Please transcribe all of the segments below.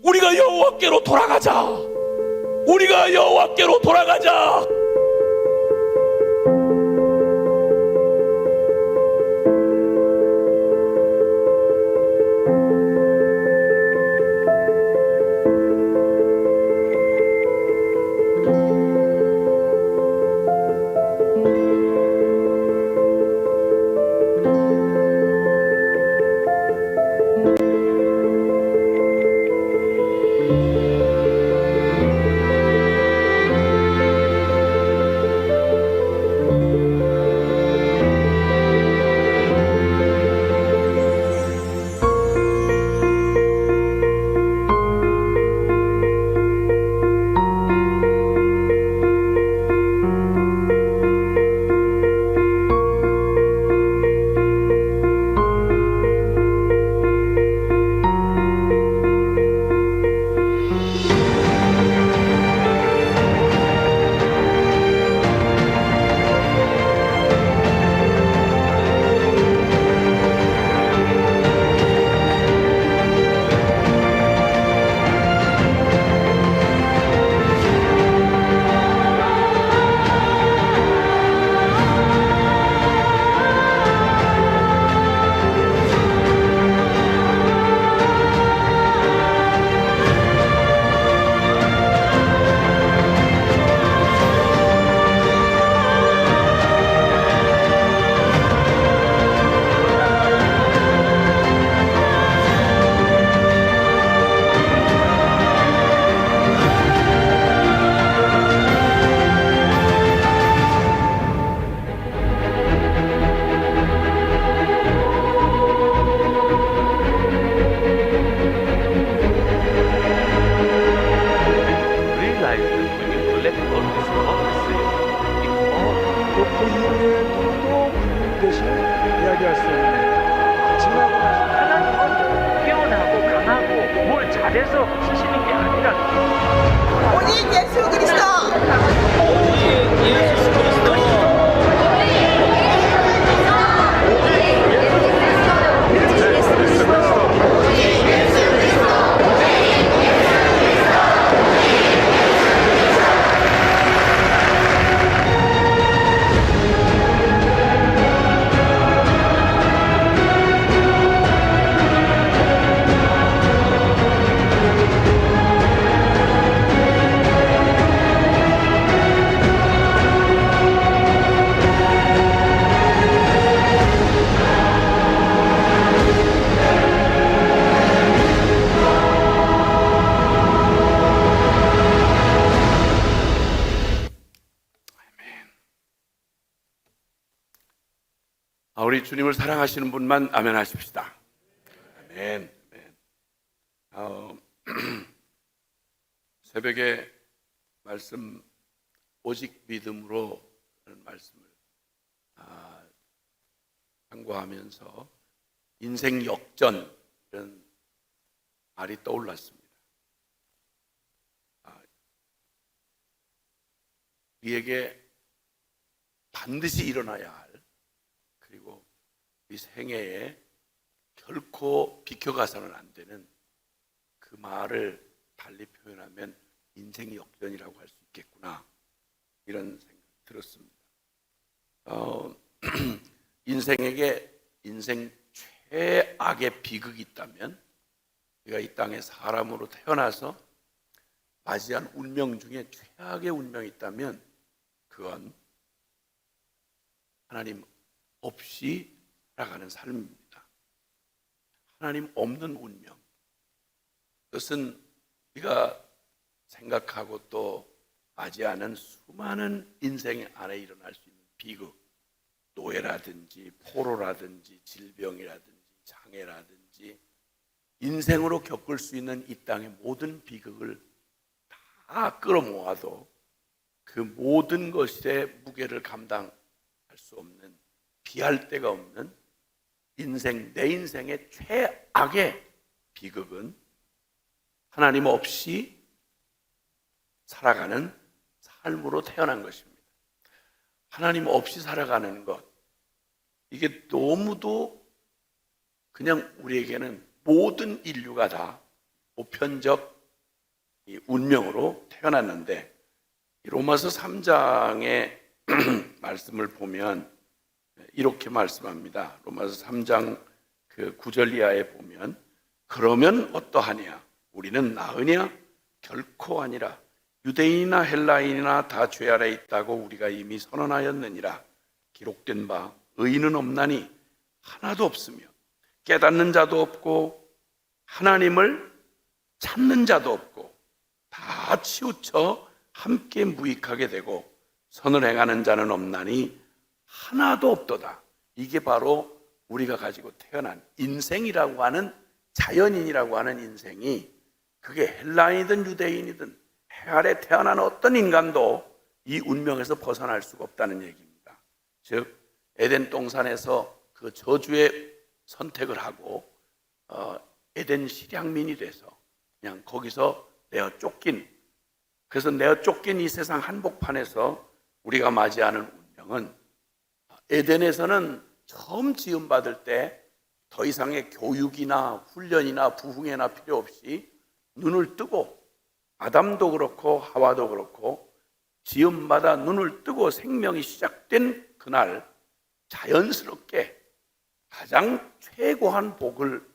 우리가 여호와께로 돌아가자. 우리가 여호와께로 돌아가자. 본인의 눈도 붉은 대신 이야기할 수 없는 지나고 나서 하나님은 깨어나고 강하고 뭘 잘해서 쓰시는 게 아니라 오직 예수 그리스도 우리 주님을 사랑하시는 분만 아멘 하십시다. 아멘. 새벽에 말씀 오직 믿음으로 라는 말씀을 참고하면서 인생 역전 이런 말이 떠올랐습니다. 우리에게 반드시 일어나야 할, 그리고 이 생애에 결코 비켜가서는 안 되는 그 말을 달리 표현하면 인생 역전이라고 할 수 있겠구나, 이런 생각이 들었습니다. 인생에게 인생 최악의 비극이 있다면, 우리가 이 땅에 사람으로 태어나서 맞이한 운명 중에 최악의 운명이 있다면 그건 하나님 없이 살아가는 삶입니다. 하나님 없는 운명, 그것은 우리가 생각하고 또 맞이하는 수많은 인생 안에 일어날 수 있는 비극, 노예라든지 포로라든지 질병이라든지 장애라든지 인생으로 겪을 수 있는 이 땅의 모든 비극을 다 끌어모아도 그 모든 것의 무게를 감당할 수 없는, 비할 데가 없는 인생, 내 인생의 최악의 비극은 하나님 없이 살아가는 삶으로 태어난 것입니다. 하나님 없이 살아가는 것, 이게 너무도 그냥 우리에게는 모든 인류가 다 보편적 이 운명으로 태어났는데, 이 로마서 3장의 말씀을 보면 이렇게 말씀합니다. 로마서 3장 그 9절 이하에 보면, 그러면 어떠하냐? 우리는 나으냐? 결코 아니라. 유대인이나 헬라인이나 다 죄 아래 있다고 우리가 이미 선언하였느니라. 기록된 바 의인은 없나니 하나도 없으며 깨닫는 자도 없고 하나님을 찾는 자도 없고 다 치우쳐 함께 무익하게 되고 선을 행하는 자는 없나니 하나도 없도다. 이게 바로 우리가 가지고 태어난 인생이라고 하는, 자연인이라고 하는 인생이, 그게 헬라인이든 유대인이든 해 아래 태어난 어떤 인간도 이 운명에서 벗어날 수가 없다는 얘기입니다. 즉 에덴 동산에서 그 저주의 선택을 하고 에덴 실향민이 돼서 그냥 거기서 내어 쫓긴, 그래서 내어 쫓긴 이 세상 한복판에서 우리가 맞이하는 운명은, 에덴에서는 처음 지음받을 때 더 이상의 교육이나 훈련이나 부흥회나 필요 없이 눈을 뜨고, 아담도 그렇고 하와도 그렇고 지음받아 눈을 뜨고 생명이 시작된 그날 자연스럽게 가장 최고한 복을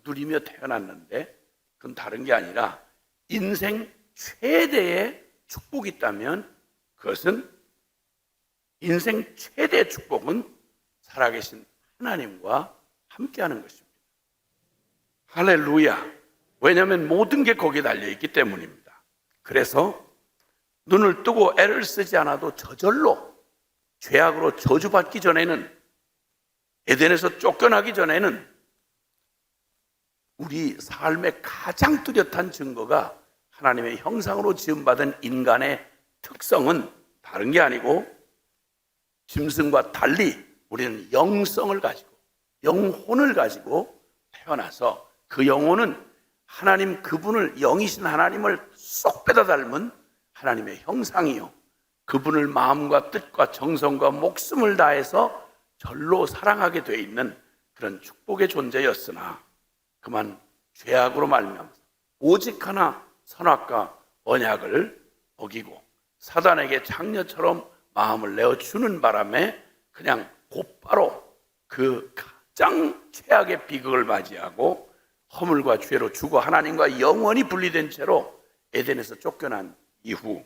누리며 태어났는데, 그건 다른 게 아니라 인생 최대의 축복이 있다면 그것은, 인생 최대의 축복은 살아계신 하나님과 함께하는 것입니다. 할렐루야. 왜냐하면 모든 게 거기에 달려있기 때문입니다. 그래서 눈을 뜨고 애를 쓰지 않아도 저절로, 죄악으로 저주받기 전에는, 에덴에서 쫓겨나기 전에는 우리 삶의 가장 뚜렷한 증거가 하나님의 형상으로 지음받은 인간의 특성은 다른 게 아니고, 짐승과 달리 우리는 영성을 가지고, 영혼을 가지고 태어나서 그 영혼은 하나님, 그분을, 영이신 하나님을 쏙 빼다 닮은 하나님의 형상이요, 그분을 마음과 뜻과 정성과 목숨을 다해서 절로 사랑하게 돼 있는 그런 축복의 존재였으나, 그만 죄악으로 말미암아서 오직 하나 선악과 언약을 어기고 사단에게 장녀처럼 마음을 내어주는 바람에 그냥 곧바로 그 가장 최악의 비극을 맞이하고 허물과 죄로 죽어 하나님과 영원히 분리된 채로 에덴에서 쫓겨난 이후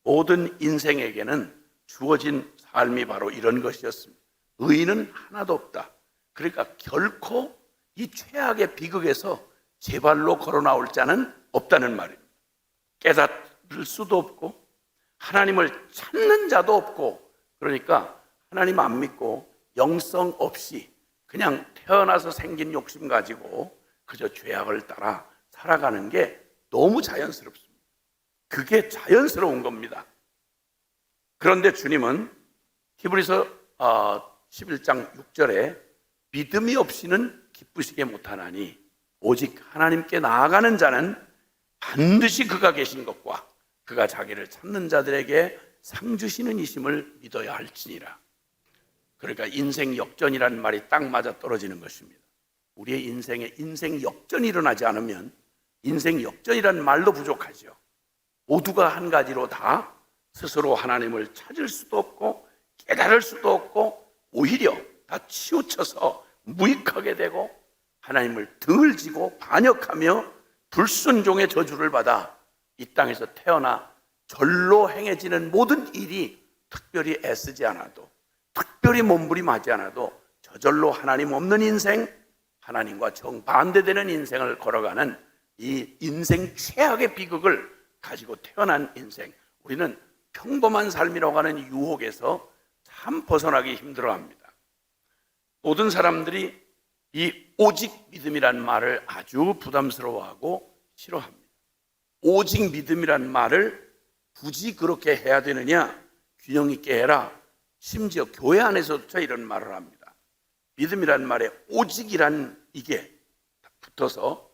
모든 인생에게는 주어진 삶이 바로 이런 것이었습니다. 의인은 하나도 없다. 그러니까 결코 이 최악의 비극에서 제 발로 걸어 나올 자는 없다는 말입니다. 깨닫을 수도 없고 하나님을 찾는 자도 없고, 그러니까 하나님 안 믿고 영성 없이 그냥 태어나서 생긴 욕심 가지고 그저 죄악을 따라 살아가는 게 너무 자연스럽습니다. 그게 자연스러운 겁니다. 그런데 주님은 히브리서 11장 6절에 믿음이 없이는 기쁘시게 못하나니 오직 하나님께 나아가는 자는 반드시 그가 계신 것과 그가 자기를 찾는 자들에게 상 주시는 이심을 믿어야 할지니라. 그러니까 인생 역전이라는 말이 딱 맞아 떨어지는 것입니다. 우리의 인생에 인생 역전이 일어나지 않으면 인생 역전이라는 말도 부족하죠. 모두가 한 가지로 다 스스로 하나님을 찾을 수도 없고 깨달을 수도 없고 오히려 다 치우쳐서 무익하게 되고 하나님을 등을 지고 반역하며 불순종의 저주를 받아 이 땅에서 태어나 절로 행해지는 모든 일이 특별히 애쓰지 않아도, 특별히 몸부림하지 않아도 저절로 하나님 없는 인생, 하나님과 정반대되는 인생을 걸어가는 이 인생 최악의 비극을 가지고 태어난 인생, 우리는 평범한 삶이라고 하는 유혹에서 참 벗어나기 힘들어합니다. 모든 사람들이 이 오직 믿음이라는 말을 아주 부담스러워하고 싫어합니다. 오직 믿음이라는 말을 굳이 그렇게 해야 되느냐, 균형 있게 해라. 심지어 교회 안에서조차 이런 말을 합니다. 믿음이라는 말에 오직이라는 이게 붙어서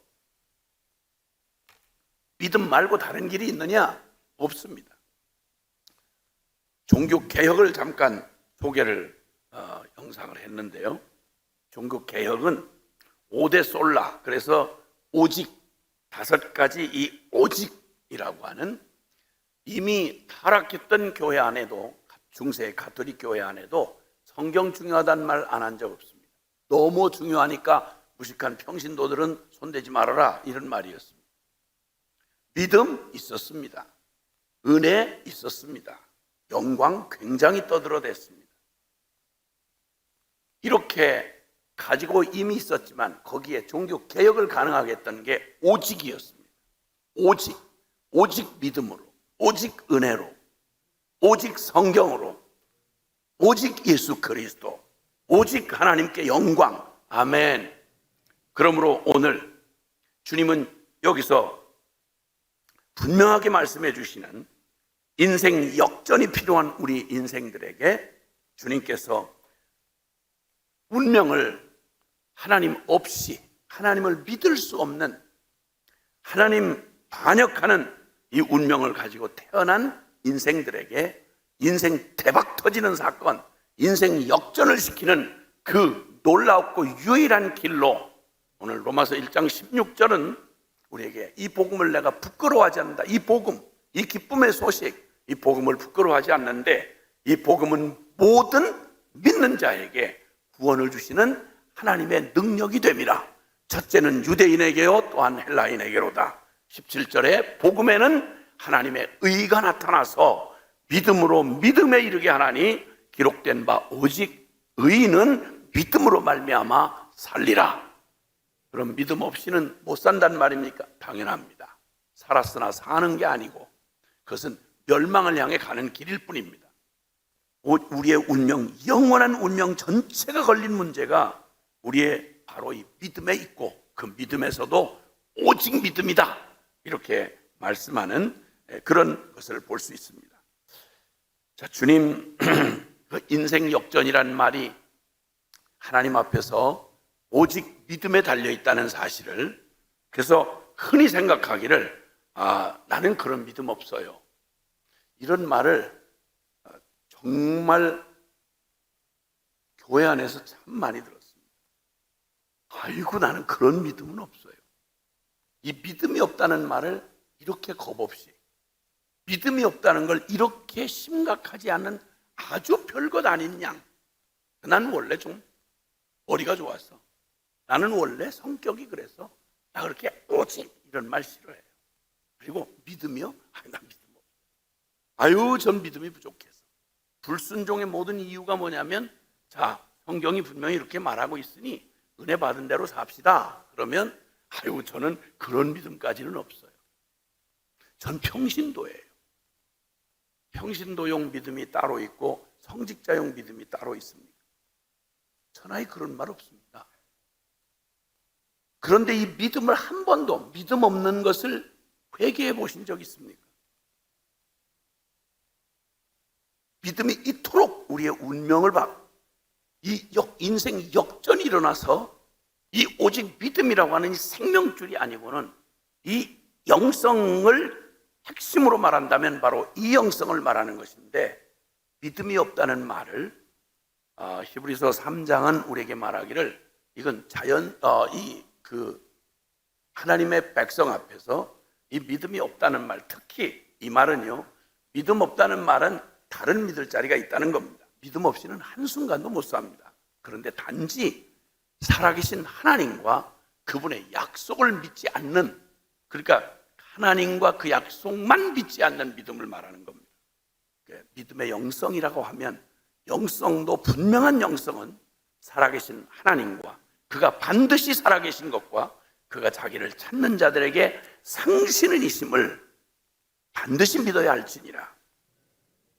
믿음 말고 다른 길이 있느냐? 없습니다. 종교개혁을 잠깐 소개를 영상을 했는데요. 종교개혁은 5대 솔라, 그래서 오직 5가지 이 오직이라고 하는 이미 타락했던 교회 안에도 중세 가톨릭 교회 안에도 성경 중요하다는 말 안 한 적 없습니다. 너무 중요하니까 무식한 평신도들은 손대지 말아라 이런 말이었습니다. 믿음 있었습니다. 은혜 있었습니다. 영광 굉장히 떠들어댔습니다. 이렇게 가지고 이미 있었지만 거기에 종교 개혁을 가능하게 했던 게 오직이었습니다. 오직 믿음으로, 오직 은혜로, 오직 성경으로, 오직 예수 그리스도, 오직 하나님께 영광. 아멘. 그러므로 오늘 주님은 여기서 분명하게 말씀해 주시는 인생 역전이 필요한 우리 인생들에게 주님께서 운명을 하나님 없이, 하나님을 믿을 수 없는, 하나님 반역하는 이 운명을 가지고 태어난 인생들에게 인생 대박 터지는 사건, 인생 역전을 시키는 그 놀랍고 유일한 길로 오늘 로마서 1장 16절은 우리에게 이 복음을 내가 부끄러워하지 않는다. 이 복음, 이 기쁨의 소식, 이 복음을 부끄러워하지 않는데 이 복음은 모든 믿는 자에게 구원을 주시는 하나님의 능력이 됨이라. 첫째는 유대인에게요 또한 헬라인에게로다. 17절에 복음에는 하나님의 의가 나타나서 믿음으로 믿음에 이르게 하나니 기록된 바 오직 의인은 믿음으로 말미암아 살리라. 그럼 믿음 없이는 못 산단 말입니까? 당연합니다. 살았으나 사는 게 아니고 그것은 멸망을 향해 가는 길일 뿐입니다. 우리의 운명, 영원한 운명 전체가 걸린 문제가 우리의 바로 이 믿음에 있고 그 믿음에서도 오직 믿음이다 이렇게 말씀하는 그런 것을 볼 수 있습니다. 자, 주님 그 인생 역전이라는 말이 하나님 앞에서 오직 믿음에 달려있다는 사실을, 그래서 흔히 생각하기를 나는 그런 믿음 없어요, 이런 말을 정말 교회 안에서 참 많이 들었습니다. 아이고 나는 그런 믿음은 없어요. 이 믿음이 없다는 말을 이렇게 겁없이, 믿음이 없다는 걸 이렇게 심각하지 않은 아주 별것 아닌 양, 나는 원래 좀 머리가 좋았어, 나는 원래 성격이 그래서 나 그렇게 오직 이런 말 싫어해요. 그리고 믿음이요? 나 믿음 없어. 아유 전 믿음이 부족해서. 불순종의 모든 이유가 뭐냐면, 자 성경이 분명히 이렇게 말하고 있으니 은혜 받은 대로 삽시다. 그러면 아유 저는 그런 믿음까지는 없어요. 전 평신도예요. 평신도용 믿음이 따로 있고 성직자용 믿음이 따로 있습니다. 천하에 그런 말 없습니다. 그런데 이 믿음을 한 번도, 믿음 없는 것을 회개해 보신 적 있습니까? 믿음이 이토록 우리의 운명을 이 인생 역전이 일어나서 이 오직 믿음이라고 하는 이 생명줄이 아니고는 이 영성을 핵심으로 말한다면 바로 이 영성을 말하는 것인데, 믿음이 없다는 말을 히브리서 3장은 우리에게 말하기를 이건 하나님의 백성 앞에서 이 믿음이 없다는 말, 특히 이 말은요, 믿음 없다는 말은 다른 믿을 자리가 있다는 겁니다. 믿음 없이는 한순간도 못 삽니다. 그런데 단지 살아계신 하나님과 그분의 약속을 믿지 않는, 그러니까 하나님과 그 약속만 믿지 않는 믿음을 말하는 겁니다. 믿음의 영성이라고 하면, 영성도 분명한 영성은 살아계신 하나님과 그가 반드시 살아계신 것과 그가 자기를 찾는 자들에게 상신은 이심을 반드시 믿어야 할지니라.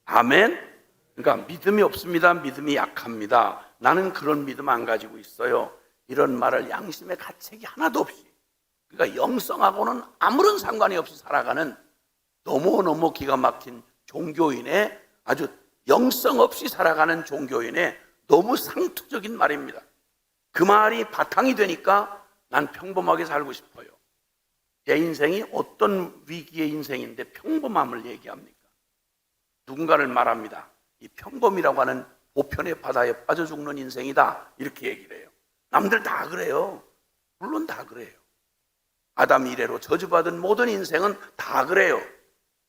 아멘. 그러니까 믿음이 없습니다, 믿음이 약합니다, 나는 그런 믿음 안 가지고 있어요, 이런 말을 양심의 가책이 하나도 없이, 그러니까 영성하고는 아무런 상관이 없이 살아가는 너무너무 기가 막힌 종교인의, 아주 영성 없이 살아가는 종교인의 너무 상투적인 말입니다. 그 말이 바탕이 되니까 난 평범하게 살고 싶어요. 내 인생이 어떤 위기의 인생인데 평범함을 얘기합니까? 누군가를 말합니다. 이 평범이라고 하는 보편의 바다에 빠져 죽는 인생이다, 이렇게 얘기를 해요. 남들 다 그래요. 물론 다 그래요. 아담 이래로 저주받은 모든 인생은 다 그래요.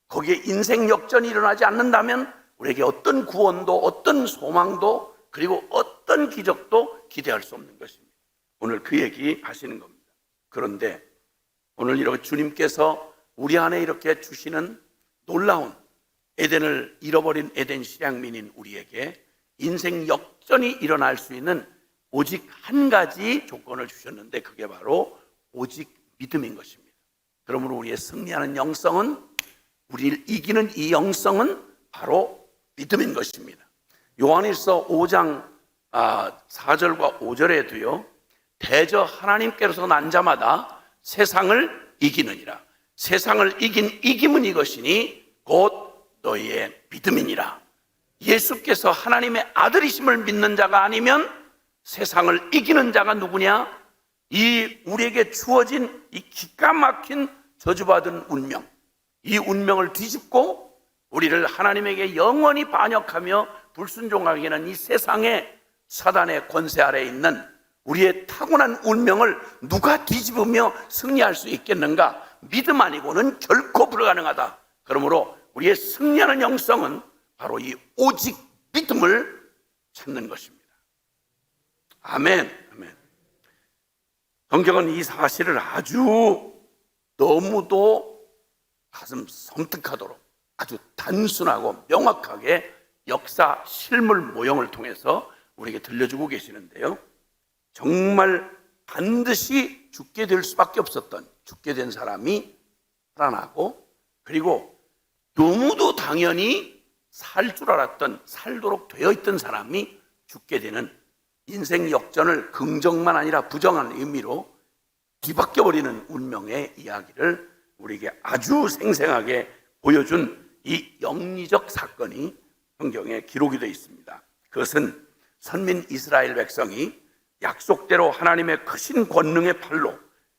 거기에 인생 역전이 일어나지 않는다면 우리에게 어떤 구원도 어떤 소망도 그리고 어떤 기적도 기대할 수 없는 것입니다. 오늘 그 얘기 하시는 겁니다. 그런데 오늘 이렇게 주님께서 우리 안에 이렇게 주시는 놀라운 에덴을 잃어버린 에덴 실향민인 우리에게 인생 역전이 일어날 수 있는 오직 한 가지 조건을 주셨는데 그게 바로 오직 믿음인 것입니다. 그러므로 우리의 승리하는 영성은, 우리를 이기는 이 영성은 바로 믿음인 것입니다. 요한일서 5장 4절과 5절에도요, 대저 하나님께로서 난 자마다 세상을 이기느니라. 세상을 이긴 이김은 이것이니 곧 너희의 믿음이니라. 예수께서 하나님의 아들이심을 믿는 자가 아니면 세상을 이기는 자가 누구냐? 이 우리에게 주어진 이 기가 막힌 저주받은 운명, 이 운명을 뒤집고 우리를 하나님에게 영원히 반역하며 불순종하게 하는 이 세상의 사단의 권세 아래에 있는 우리의 타고난 운명을 누가 뒤집으며 승리할 수 있겠는가? 믿음 아니고는 결코 불가능하다. 그러므로 우리의 승리하는 영성은 바로 이 오직 믿음을 찾는 것입니다. 아멘. 아멘. 성경은 이 사실을 아주 너무도 가슴 섬뜩하도록 아주 단순하고 명확하게 역사 실물 모형을 통해서 우리에게 들려주고 계시는데요, 정말 반드시 죽게 될 수밖에 없었던, 죽게 된 사람이 살아나고, 그리고 너무도 당연히 살 줄 알았던, 살도록 되어 있던 사람이 죽게 되는 인생 역전을 긍정만 아니라 부정한 의미로 뒤바뀌어버리는 운명의 이야기를 우리에게 아주 생생하게 보여준 이 영리적 사건이 성경에 기록이 되어 있습니다. 그것은 선민 이스라엘 백성이 약속대로 하나님의 크신 권능의 팔로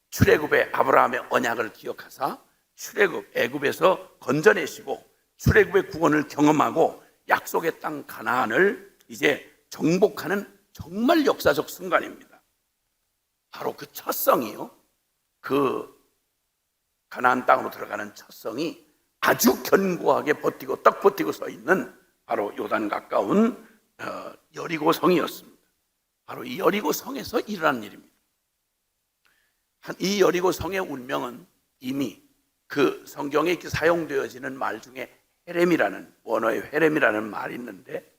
출애굽의 아브라함의 언약을 기억하사 출애굽 애굽에서 건져내시고 출애굽의 구원을 경험하고 약속의 땅 가나안을 이제 정복하는 정말 역사적 순간입니다. 바로 그 첫 성이요, 그 가나안 땅으로 들어가는 첫 성이 아주 견고하게 버티고 딱 버티고 서 있는 바로 요단 가까운 여리고 성이었습니다. 바로 이 여리고 성에서 일어난 일입니다. 이 여리고 성의 운명은 이미 그 성경에 이렇게 사용되어지는 말 중에 헤렘이라는, 원어의 헤렘이라는 말이 있는데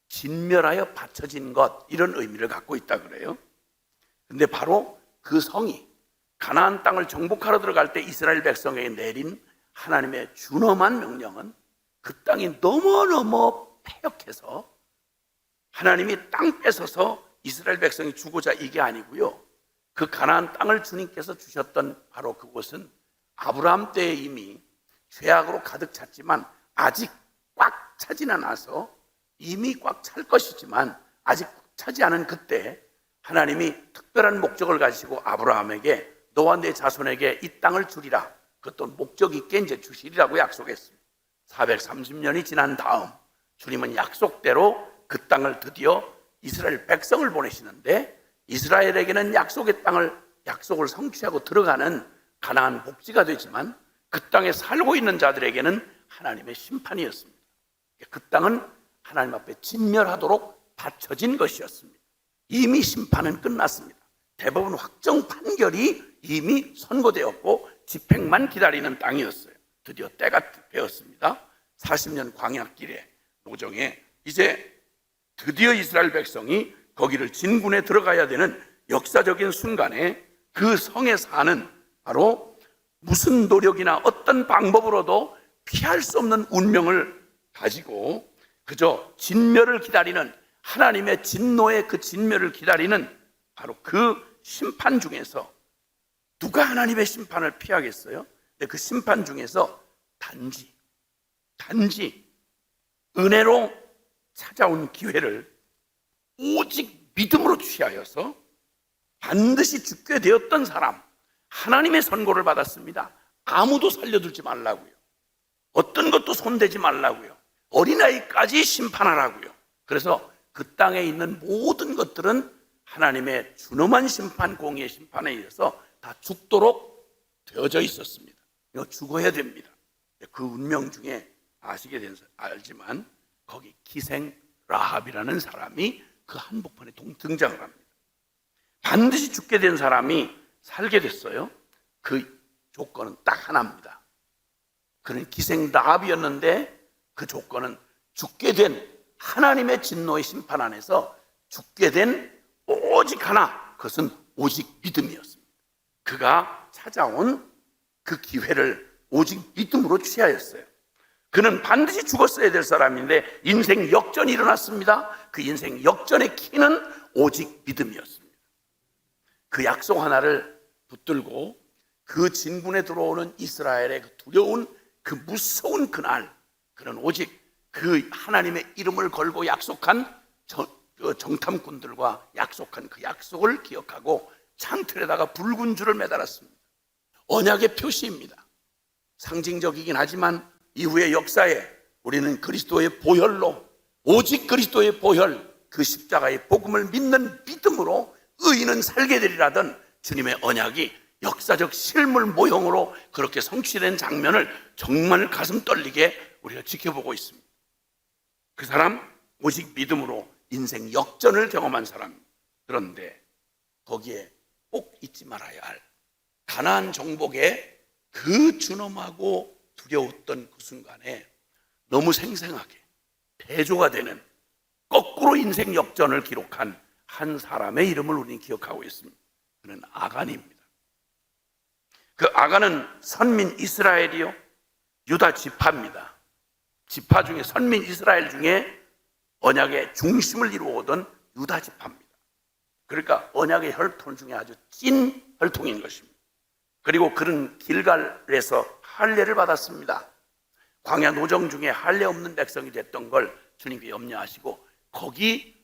진멸하여 바쳐진 것, 이런 의미를 갖고 있다 그래요. 근데 바로 그 성이 가나안 땅을 정복하러 들어갈 때 이스라엘 백성에게 내린 하나님의 준엄한 명령은 그 땅이 너무너무 패역해서 하나님이 땅 뺏어서 이스라엘 백성이 주고자 이게 아니고요, 그 가나안 땅을 주님께서 주셨던 바로 그곳은 아브라함 때에 이미 죄악으로 가득 찼지만 아직 꽉 차진 않아서, 이미 꽉 찰 것이지만 아직 꽉 차지 않은 그때 하나님이 특별한 목적을 가지시고 아브라함에게 너와 내 자손에게 이 땅을 주리라, 그것도 목적 있게 이제 주시리라고 약속했습니다. 430년이 지난 다음 주님은 약속대로 그 땅을 드디어 이스라엘 백성을 보내시는데, 이스라엘에게는 약속의 땅을, 약속을 성취하고 들어가는 가나안 복지가 되지만 그 땅에 살고 있는 자들에게는 하나님의 심판이었습니다. 그 땅은 하나님 앞에 진멸하도록 바쳐진 것이었습니다. 이미 심판은 끝났습니다. 대법원 확정 판결이 이미 선고되었고 집행만 기다리는 땅이었어요. 드디어 때가 되었습니다. 40년 광야길의 노정에 이제 드디어 이스라엘 백성이 거기를 진군에 들어가야 되는 역사적인 순간에 그 성에 사는, 바로 무슨 노력이나 어떤 방법으로도 피할 수 없는 운명을 가지고 그저 진멸을 기다리는, 하나님의 진노의 그 진멸을 기다리는 바로 그 심판 중에서 누가 하나님의 심판을 피하겠어요? 근데 그 심판 중에서 단지 은혜로 찾아온 기회를 오직 믿음으로 취하여서 반드시 죽게 되었던 사람, 하나님의 선고를 받았습니다. 아무도 살려두지 말라고요, 어떤 것도 손대지 말라고요, 어린아이까지 심판하라고요. 그래서 그 땅에 있는 모든 것들은 하나님의 준엄한 심판, 공의의 심판에 의해서 다 죽도록 되어져 있었습니다. 이거 죽어야 됩니다. 그 운명 중에 알지만 거기 기생 라합이라는 사람이 그 한복판에 등장을 합니다. 반드시 죽게 된 사람이 살게 됐어요. 그 조건은 딱 하나입니다. 그는 기생 라합이었는데 그 조건은 죽게 된 하나님의 진노의 심판 안에서 죽게 된 오직 하나, 그것은 오직 믿음이었습니다. 그가 찾아온 그 기회를 오직 믿음으로 취하였어요. 그는 반드시 죽었어야 될 사람인데 인생 역전이 일어났습니다. 그 인생 역전의 키는 오직 믿음이었습니다. 그 약속 하나를 붙들고 그 진군에 들어오는 이스라엘의 그 두려운 그 무서운 그날, 그는 오직 그 하나님의 이름을 걸고 약속한 정탐꾼들과 약속한 그 약속을 기억하고 창틀에다가 붉은 줄을 매달았습니다. 언약의 표시입니다. 상징적이긴 하지만 이후의 역사에 우리는 그리스도의 보혈로, 오직 그리스도의 보혈, 그 십자가의 복음을 믿는 믿음으로 의인은 살게 되리라던 주님의 언약이 역사적 실물 모형으로 그렇게 성취된 장면을 정말 가슴 떨리게 우리가 지켜보고 있습니다. 그 사람 오직 믿음으로 인생 역전을 경험한 사람. 그런데 거기에 꼭 잊지 말아야 할 가나안 정복의 그 준엄하고 두려웠던 그 순간에 너무 생생하게 대조가 되는 거꾸로 인생 역전을 기록한 한 사람의 이름을 우리는 기억하고 있습니다. 그는 아간입니다. 그 아간은 선민 이스라엘이요, 유다 지파입니다. 지파 중에, 선민 이스라엘 중에 언약의 중심을 이루어오던 유다 지파입니다. 그러니까 언약의 혈통 중에 아주 찐 혈통인 것입니다. 그리고 그는 길갈에서 할례를 받았습니다. 광야 노정 중에 할례 없는 백성이 됐던 걸 주님께 염려하시고 거기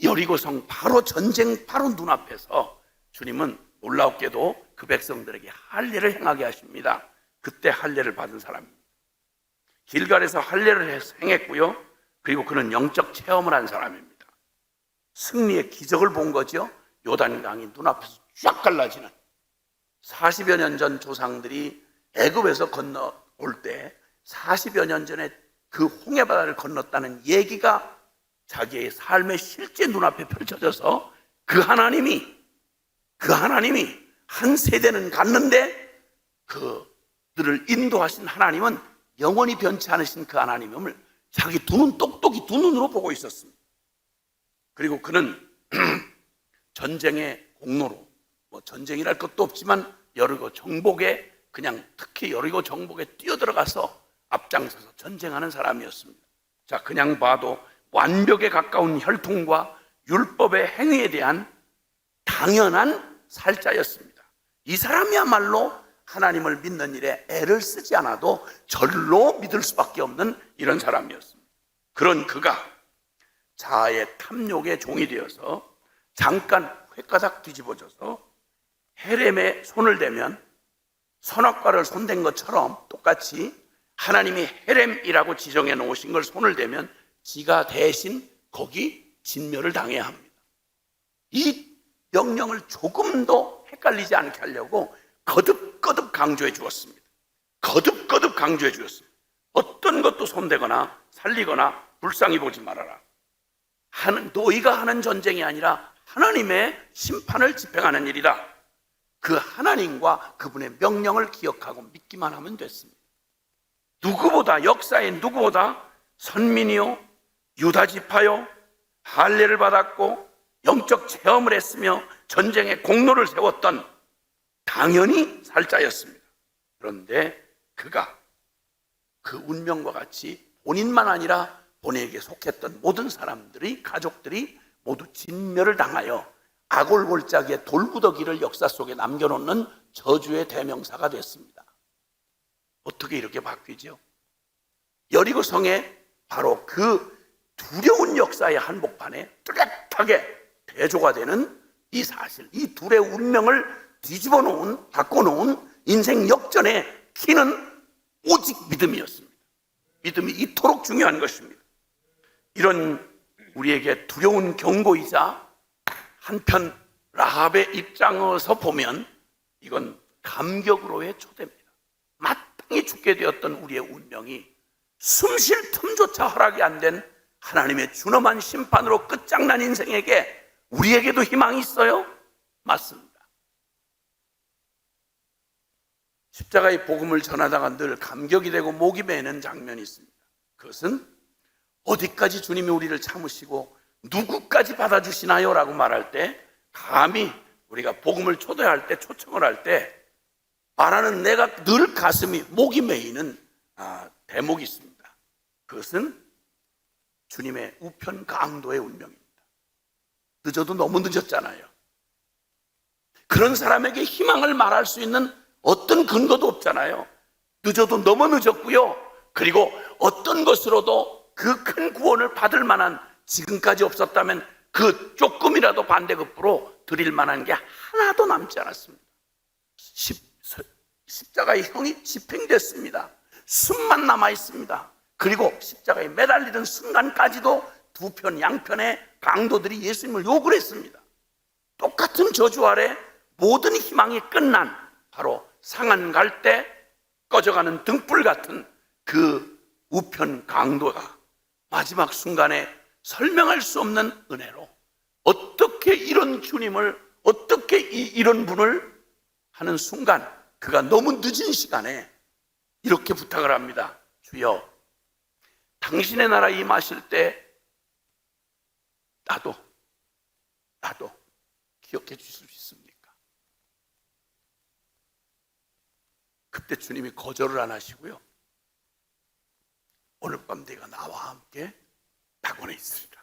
여리고성 바로 전쟁 바로 눈앞에서 주님은 놀랍게도 그 백성들에게 할례를 행하게 하십니다. 그때 할례를 받은 사람입니다. 길갈에서 할례를 행했고요. 그리고 그는 영적 체험을 한 사람입니다. 승리의 기적을 본 거죠. 요단강이 눈앞에서 쫙 갈라지는, 40여 년 전 조상들이 애굽에서 건너올 때 40여 년 전에 그 홍해바다를 건넜다는 얘기가 자기의 삶의 실제 눈앞에 펼쳐져서 그 하나님이 한 세대는 갔는데 그들을 인도하신 하나님은 영원히 변치 않으신 그 하나님을 자기 두 눈 똑똑히 두 눈으로 보고 있었습니다. 그리고 그는 전쟁의 공로로, 전쟁이랄 것도 없지만 여리고 정복에, 그냥 특히 여리고 정복에 뛰어들어가서 앞장서서 전쟁하는 사람이었습니다. 자, 그냥 봐도 완벽에 가까운 혈통과 율법의 행위에 대한 당연한 살자였습니다. 이 사람이야말로 하나님을 믿는 일에 애를 쓰지 않아도 절로 믿을 수밖에 없는 이런 사람이었습니다. 그런 그가 자아의 탐욕의 종이 되어서 잠깐 횟가닥 뒤집어져서 헤렘에 손을 대면 선악과를 손댄 것처럼 똑같이 하나님이 헤렘이라고 지정해 놓으신 걸 손을 대면 지가 대신 거기 진멸을 당해야 합니다. 이 명령을 조금도 헷갈리지 않게 하려고 거듭거듭 강조해 주었습니다. 거듭거듭 강조해 주었습니다. 어떤 것도 손대거나 살리거나 불쌍히 보지 말아라. 너희가 하는 전쟁이 아니라 하나님의 심판을 집행하는 일이다. 그 하나님과 그분의 명령을 기억하고 믿기만 하면 됐습니다. 누구보다, 역사의 누구보다 선민이요, 유다 지파요, 할례를 받았고 영적 체험을 했으며 전쟁의 공로를 세웠던 당연히 살자였습니다. 그런데 그가 그 운명과 같이 본인만 아니라 본인에게 속했던 모든 사람들이, 가족들이 모두 진멸을 당하여 아골골짜기의 돌구더기를 역사 속에 남겨놓는 저주의 대명사가 됐습니다. 어떻게 이렇게 바뀌죠? 여리고성에 바로 그 두려운 역사의 한복판에 뚜렷하게 대조가 되는 이 사실, 이 둘의 운명을 뒤집어 놓은, 바꿔놓은 인생 역전의 키는 오직 믿음이었습니다. 믿음이 이토록 중요한 것입니다. 이런 우리에게 두려운 경고이자 한편 라합의 입장에서 보면 이건 감격으로의 초대입니다. 마땅히 죽게 되었던 우리의 운명이 숨 쉴 틈조차 허락이 안 된 하나님의 준엄한 심판으로 끝장난 인생에게 우리에게도 희망이 있어요? 맞습니다. 십자가의 복음을 전하다가 늘 감격이 되고 목이 메이는 장면이 있습니다. 그것은 어디까지 주님이 우리를 참으시고 누구까지 받아주시나요? 라고 말할 때 감히 우리가 복음을 초대할 때 초청을 할 때 말하는 내가 늘 가슴이 목이 메이는 대목이 있습니다. 그것은 주님의 우편 강도의 운명입니다. 늦어도 너무 늦었잖아요. 그런 사람에게 희망을 말할 수 있는 어떤 근거도 없잖아요. 늦어도 너무 늦었고요. 그리고 어떤 것으로도 그 큰 구원을 받을 만한 지금까지 없었다면 그 조금이라도 반대급부로 드릴 만한 게 하나도 남지 않았습니다. 십자가의 형이 집행됐습니다. 숨만 남아 있습니다. 그리고 십자가에 매달리던 순간까지도 두 편 양편의 강도들이 예수님을 욕을 했습니다. 똑같은 저주 아래 모든 희망이 끝난 바로 상한 갈 때 꺼져가는 등불 같은 그 우편 강도가 마지막 순간에 설명할 수 없는 은혜로 어떻게 이런 주님을, 어떻게 이런 분을 하는 순간 그가 너무 늦은 시간에 이렇게 부탁을 합니다. 주여, 당신의 나라에 임하실 때 나도 기억해 주실 수 있습니까? 그때 주님이 거절을 안 하시고요. 오늘 밤 네가 나와 함께 낙원에 있으리라.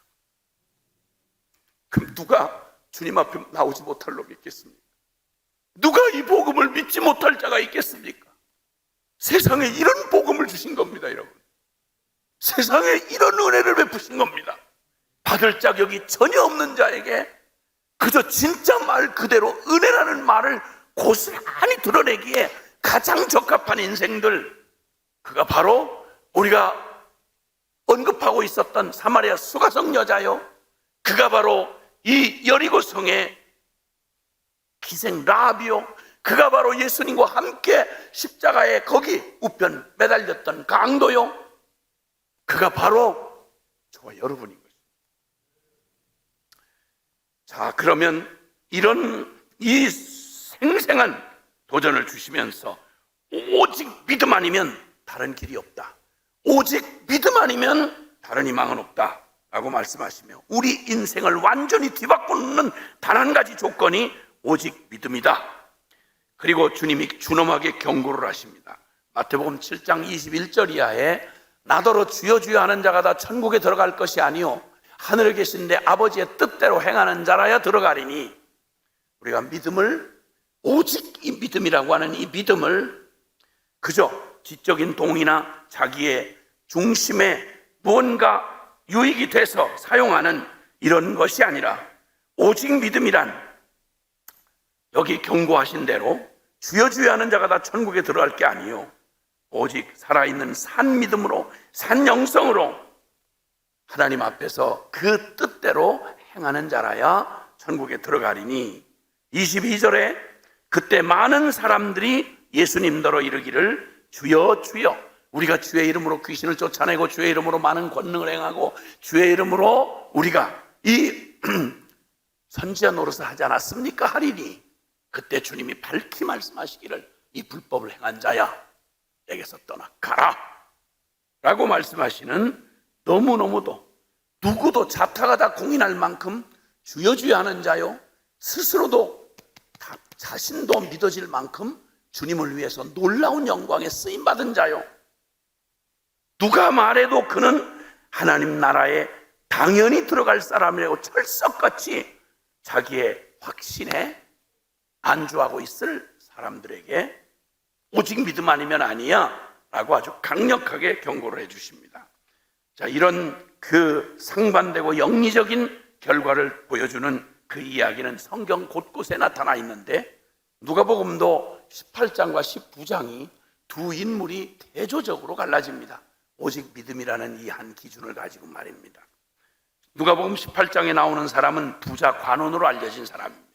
그럼 누가 주님 앞에 나오지 못할 놈이 있겠습니까? 누가 이 복음을 믿지 못할 자가 있겠습니까? 세상에 이런 복음을 주신 겁니다, 여러분. 세상에 이런 은혜를 베푸신 겁니다. 받을 자격이 전혀 없는 자에게 그저 진짜 말 그대로 은혜라는 말을 고스란히 드러내기에 가장 적합한 인생들, 그가 바로 우리가 언급하고 있었던 사마리아 수가성 여자요, 그가 바로 이 여리고성의 기생 라비요, 그가 바로 예수님과 함께 십자가에 거기 우편 매달렸던 강도요, 그가 바로 저와 여러분인 거죠. 자, 그러면 이 생생한 도전을 주시면서 오직 믿음 아니면 다른 길이 없다, 오직 믿음 아니면 다른 희망은 없다 라고 말씀하시며 우리 인생을 완전히 뒤바꾸는 단 한 가지 조건이 오직 믿음이다. 그리고 주님이 준엄하게 경고를 하십니다. 마태복음 7장 21절 이하에 나더러 주여 주여 하는 자가 다 천국에 들어갈 것이 아니요 하늘에 계신 내 아버지의 뜻대로 행하는 자라야 들어가리니, 우리가 믿음을, 오직 이 믿음이라고 하는 이 믿음을 그저 지적인 동의나 자기의 중심에 무언가 유익이 돼서 사용하는 이런 것이 아니라, 오직 믿음이란 여기 경고하신 대로 주여 주여 하는 자가 다 천국에 들어갈 게 아니요 오직 살아있는 산 믿음으로, 산 영성으로 하나님 앞에서 그 뜻대로 행하는 자라야 천국에 들어가리니, 22절에 그때 많은 사람들이 예수님더러 이르기를 주여 주여, 우리가 주의 이름으로 귀신을 쫓아내고 주의 이름으로 많은 권능을 행하고 주의 이름으로 우리가 이 선지자 노릇을 하지 않았습니까? 하리니, 그때 주님이 밝히 말씀하시기를 이 불법을 행한 자야 내게서 떠나 가라 라고 말씀하시는, 너무너무도 누구도 자타가 다 공인할 만큼 주여 주여 하는 자요, 스스로도 자신도 믿어질 만큼 주님을 위해서 놀라운 영광에 쓰임받은 자요, 누가 말해도 그는 하나님 나라에 당연히 들어갈 사람이라고 철석같이 자기의 확신에 안주하고 있을 사람들에게 오직 믿음 아니면 아니야 라고 아주 강력하게 경고를 해주십니다. 자, 이런 그 상반되고 영리적인 결과를 보여주는 그 이야기는 성경 곳곳에 나타나 있는데, 누가복음도 18장과 19장이 두 인물이 대조적으로 갈라집니다. 오직 믿음이라는 이 한 기준을 가지고 말입니다. 누가복음 18장에 나오는 사람은 부자 관원으로 알려진 사람입니다.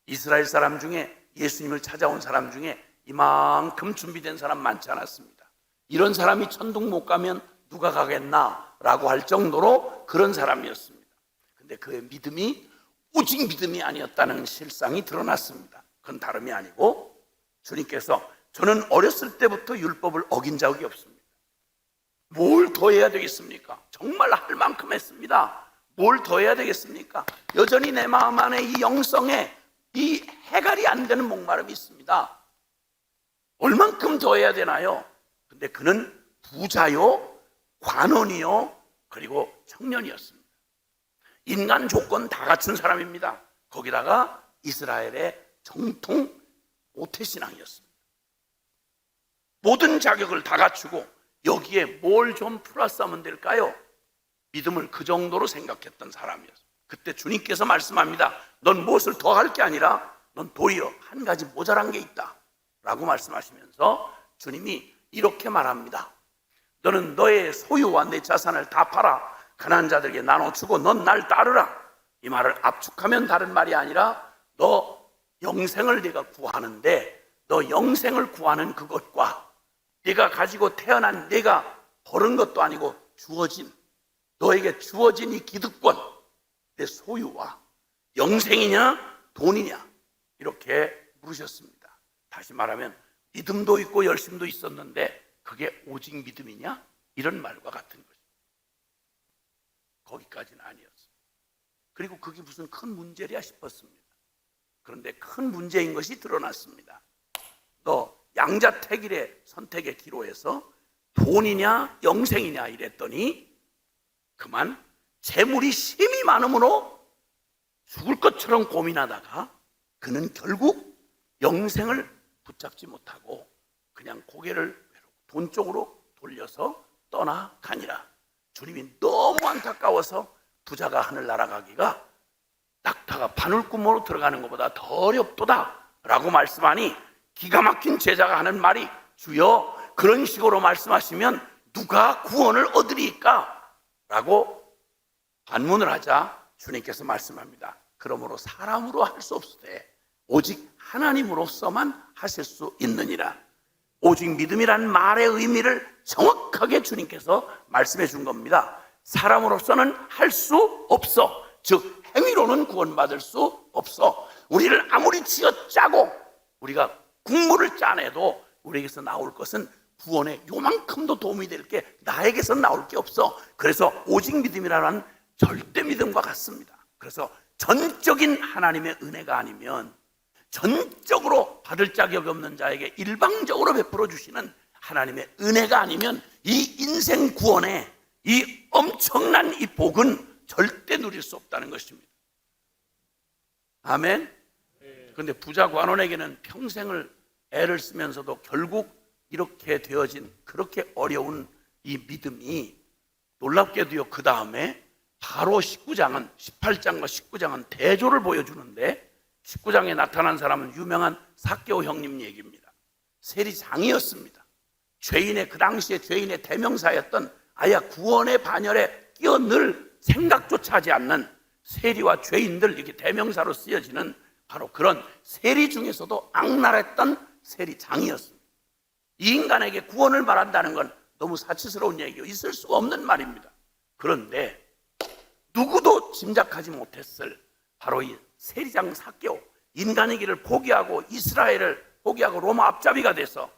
이스라엘 사람 중에 예수님을 찾아온 사람 중에 이만큼 준비된 사람 많지 않았습니다. 이런 사람이 천국 못 가면 누가 가겠나 라고 할 정도로 그런 사람이었습니다. 근데 그의 믿음이 오직 믿음이 아니었다는 실상이 드러났습니다. 그건 다름이 아니고 주님께서 저는 어렸을 때부터 율법을 어긴 적이 없습니다. 뭘 더 해야 되겠습니까? 정말 할 만큼 했습니다. 뭘 더 해야 되겠습니까? 여전히 내 마음 안에 이 영성에 이 해갈이 안 되는 목마름이 있습니다. 얼만큼 더 해야 되나요? 근데 그는 부자요, 관원이요, 그리고 청년이었습니다. 인간 조건 다 갖춘 사람입니다. 거기다가 이스라엘의 정통 모태신앙이었습니다. 모든 자격을 다 갖추고 여기에 뭘 좀 플러스하면 될까요? 믿음을 그 정도로 생각했던 사람이었습니다. 그때 주님께서 말씀합니다. 넌 무엇을 더 할 게 아니라 넌 도리어 한 가지 모자란 게 있다 라고 말씀하시면서 주님이 이렇게 말합니다. 너는 너의 소유와 내 자산을 다 팔아 가난한 자들에게 나눠주고 넌 날 따르라. 이 말을 압축하면 다른 말이 아니라 너 영생을 네가 구하는데 너 영생을 구하는 그것과 네가 가지고 태어난 네가 버는 것도 아니고 주어진 너에게 주어진 이 기득권 내 소유와 영생이냐 돈이냐 이렇게 물으셨습니다. 다시 말하면 믿음도 있고 열심도 있었는데 그게 오직 믿음이냐? 이런 말과 같은 것입니다. 거기까지는 아니었어요. 그리고 그게 무슨 큰 문제랴 싶었습니다. 그런데 큰 문제인 것이 드러났습니다. 너 양자택일의 선택의 기로에서 돈이냐 영생이냐 이랬더니 그만 재물이 심히 많음으로 죽을 것처럼 고민하다가 그는 결국 영생을 붙잡지 못하고 그냥 고개를 돈 쪽으로 돌려서 떠나가니라. 주님이 너무 안타까워서 부자가 하늘 날아가기가 낙타가 바늘구멍으로 들어가는 것보다 더 어렵도다 라고 말씀하니 기가 막힌 제자가 하는 말이 주여 그런 식으로 말씀하시면 누가 구원을 얻으리까? 라고 반문을 하자 주님께서 말씀합니다. 그러므로 사람으로 할 수 없으되 오직 하나님으로서만 하실 수 있느니라. 오직 믿음이란 말의 의미를 정확하게 주님께서 말씀해 준 겁니다. 사람으로서는 할 수 없어. 즉 행위로는 구원받을 수 없어. 우리를 아무리 쥐어짜고 우리가 국물을 짜내도 우리에게서 나올 것은 구원에 요만큼도 도움이 될 게 나에게서 나올 게 없어. 그래서 오직 믿음이라는 절대 믿음과 같습니다. 그래서 전적인 하나님의 은혜가 아니면 전적으로 받을 자격이 없는 자에게 일방적으로 베풀어 주시는 하나님의 은혜가 아니면 이 인생 구원의 이 엄청난 이 복은 절대 누릴 수 없다는 것입니다. 아멘. 그런데 부자 관원에게는 평생을 애를 쓰면서도 결국 이렇게 되어진 그렇게 어려운 이 믿음이 놀랍게도요. 그 다음에 바로 18장과 19장은 대조를 보여주는데 19장에 나타난 사람은 유명한 삭개오 형님 얘기입니다. 세리장이었습니다. 죄인의 그 당시에 죄인의 대명사였던 아예 구원의 반열에 끼어 늘 생각조차 하지 않는 세리와 죄인들 이렇게 대명사로 쓰여지는 바로 그런 세리 중에서도 악랄했던 세리장이었습니다. 이 인간에게 구원을 말한다는 건 너무 사치스러운 얘기요. 있을 수가 없는 말입니다. 그런데 누구도 짐작하지 못했을 바로 이 세리장 삭개오, 인간의 길을 포기하고 이스라엘을 포기하고 로마 앞잡이가 돼서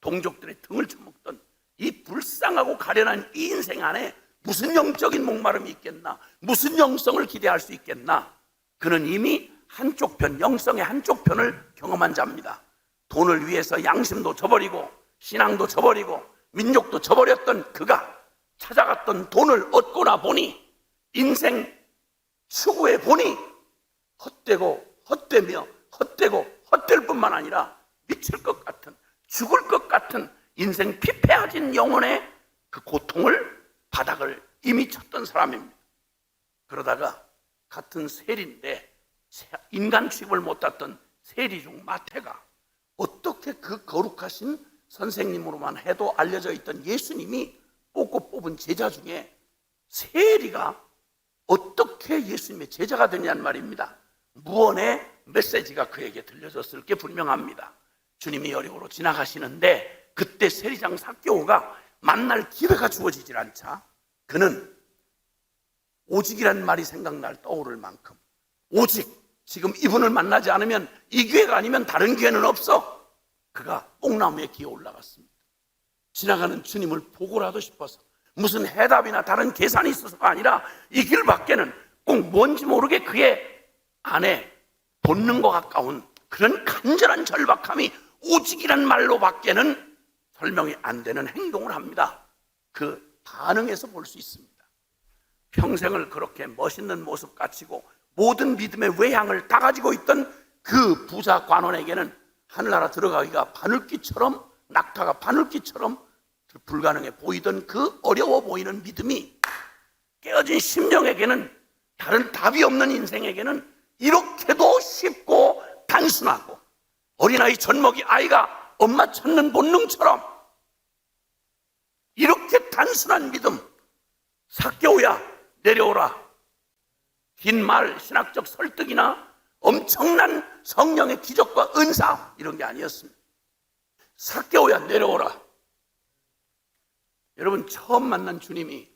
동족들의 등을 쳐먹던 이 불쌍하고 가련한 이 인생 안에 무슨 영적인 목마름이 있겠나, 무슨 영성을 기대할 수 있겠나. 그는 이미 한쪽 편, 영성의 한쪽 편을 경험한 자입니다. 돈을 위해서 양심도 저버리고 신앙도 저버리고 민족도 저버렸던 그가 찾아갔던 돈을 얻고나 보니 인생 추구해 보니 헛되고 헛되며 헛되고 헛될 뿐만 아니라 미칠 것 같은, 죽을 것 같은 인생 피폐해진 영혼의 그 고통을 바닥을 이미 쳤던 사람입니다. 그러다가 같은 세리인데 인간 취급을 못했던 세리 중 마태가 어떻게 그 거룩하신 선생님으로만 해도 알려져 있던 예수님이 뽑은 제자 중에 세리가 어떻게 예수님의 제자가 되냐는 말입니다. 무언의 메시지가 그에게 들려졌을 게 분명합니다. 주님이 여리고로 지나가시는데 그때 세리장 삭개오가 만날 기회가 주어지질 않자 그는 오직이란 말이 떠오를 만큼 오직 지금 이분을 만나지 않으면 이 기회가 아니면 다른 기회는 없어. 그가 뽕나무에 기어 올라갔습니다. 지나가는 주님을 보고라도 싶어서 무슨 해답이나 다른 계산이 있어서가 아니라 이 길 밖에는 꼭 뭔지 모르게 그의 안에 본능과 가까운 그런 간절한 절박함이 오직이란 말로 밖에는 설명이 안 되는 행동을 합니다. 그 반응에서 볼 수 있습니다. 평생을 그렇게 멋있는 모습 갖추고 모든 믿음의 외향을 다 가지고 있던 그 부자 관원에게는 하늘나라 들어가기가 바늘귀처럼, 낙타가 바늘귀처럼 불가능해 보이던 그 어려워 보이는 믿음이 깨어진 심령에게는, 다른 답이 없는 인생에게는 이렇게도 쉽고 단순하고 어린아이 젖먹이 아이가 엄마 찾는 본능처럼 이렇게 단순한 믿음, 삭개오야 내려오라, 긴 말, 신학적 설득이나 엄청난 성령의 기적과 은사 이런 게 아니었습니다. 삭개오야 내려오라. 여러분, 처음 만난 주님이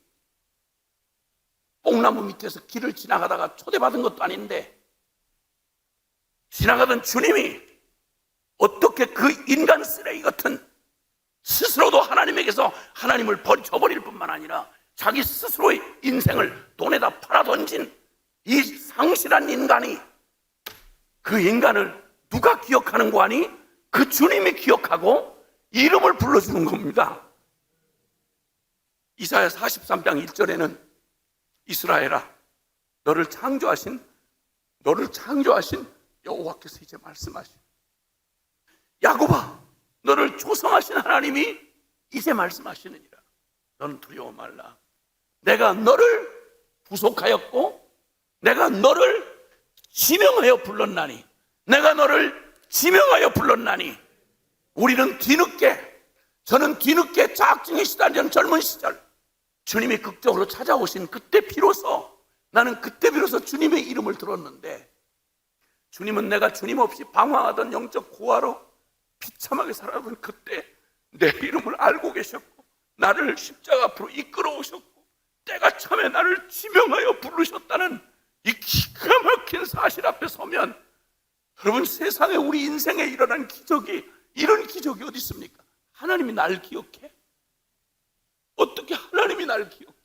뽕나무 밑에서 길을 지나가다가 초대받은 것도 아닌데 지나가던 주님이 어떻게 그 인간 쓰레기 같은, 스스로도 하나님에게서 하나님을 버려버릴 뿐만 아니라 자기 스스로의 인생을 돈에다 팔아던진 이 상실한 인간이, 그 인간을 누가 기억하는 거 아니? 그 주님이 기억하고 이름을 불러주는 겁니다. 이사야 43장 1절에는 이스라엘아, 너를 창조하신 여호와께서 이제 말씀하시오. 야곱아, 너를 조성하신 하나님이 이제 말씀하시느니라. 너는 두려워 말라. 내가 너를 부속하였고 내가 너를 지명하여 불렀나니, 내가 너를 지명하여 불렀나니. 우리는 저는 뒤늦게 작중에 시달리던 젊은 시절 주님이 극적으로 찾아오신 그때 비로소, 나는 그때 비로소 주님의 이름을 들었는데, 주님은 내가 주님 없이 방황하던 영적 고아로 비참하게 살아던 그때 내 이름을 알고 계셨고 나를 십자가 앞으로 이끌어 오셨고 때가 참에 나를 지명하여 부르셨다는 이 기가 막힌 사실 앞에 서면, 여러분, 세상에 우리 인생에 일어난 기적이, 이런 기적이 어디 있습니까? 하나님이 날 기억해? 어떻게 하나님이 날 기억해?